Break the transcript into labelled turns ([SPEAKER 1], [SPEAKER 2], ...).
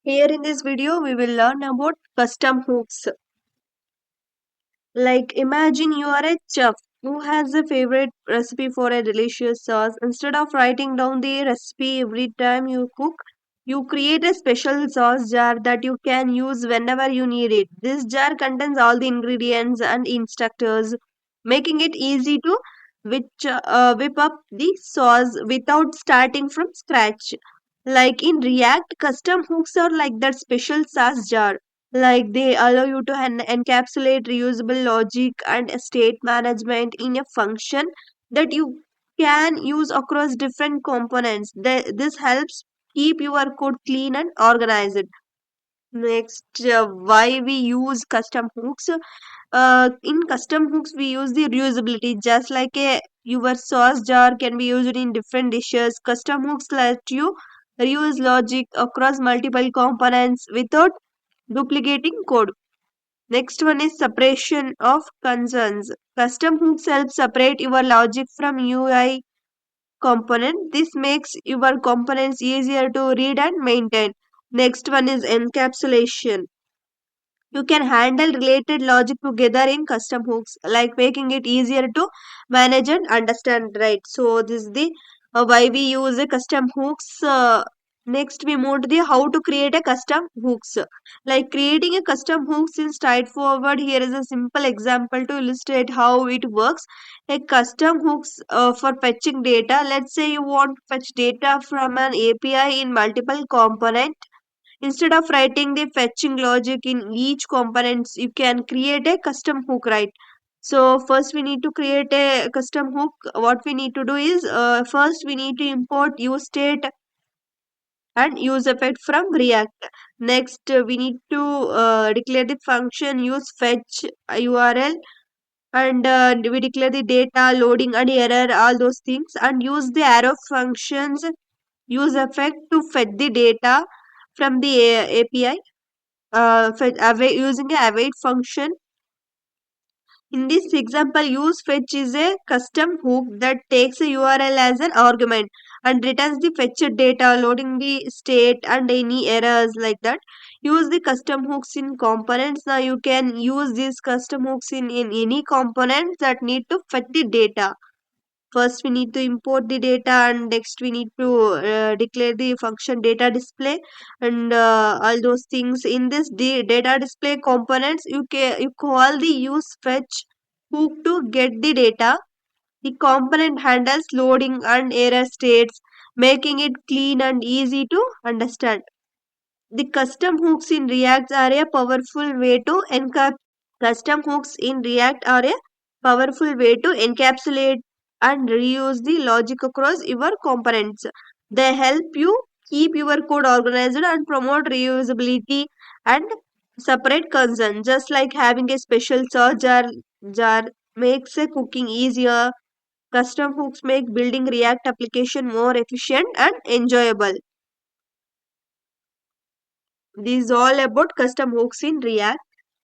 [SPEAKER 1] Here in this video, we will learn about custom hooks. Like imagine you are a chef who has a favorite recipe for a delicious sauce. Instead of writing down the recipe every time you cook, you create a special sauce jar that you can use whenever you need it. This jar contains all the ingredients and instructors, making it easy to whip up the sauce without starting from scratch. Like in React, custom hooks are like that special sauce jar, like they allow you to encapsulate reusable logic and state management in a function that you can use across different components. This helps keep your code clean and organized. Next, why we use custom hooks? In custom hooks, we use the reusability. Just like a your sauce jar can be used in different dishes, custom hooks let you reuse logic across multiple components without duplicating code. Next one is separation of concerns. Custom hooks help separate your logic from UI component. This makes your components easier to read and maintain. Next one is encapsulation. You can handle related logic together in custom hooks, like making it easier to manage and understand, right? So this is the why we use a custom hooks. Next we move to the how to create a custom hooks. Like creating a custom hooks is straightforward. Here is a simple example to illustrate how it works. A custom hooks for fetching data. Let's say you want to fetch data from an API in multiple components. Instead of writing the fetching logic in each components, you can create a custom hook, right? So first we need to create a custom hook. What we need to do is first we need to import use state and use effect from React. Next we need to declare the function use fetch URL, and we declare the data loading and error, all those things, and use the arrow functions use effect to fetch the data from the API, using a await function. In this example, use fetch is a custom hook that takes a URL as an argument and returns the fetched data, loading the state and any errors like that. Use the custom hooks in components. Now you can use these custom hooks in any components that need to fetch the data. First we need to import the data, and next we need to declare the function data display, and all those things. In this data display components, you call the use fetch hook to get the data. The component handles loading and error states, making it clean and easy to understand. The custom hooks in React are a powerful way to encapsulate Custom hooks in React are a powerful way to encapsulate and reuse the logic across your components. They help you keep your code organized and promote reusability and separate concern. Just like having a special jar makes a cooking easier, custom hooks make building React application more efficient and enjoyable. This is all about custom hooks in React.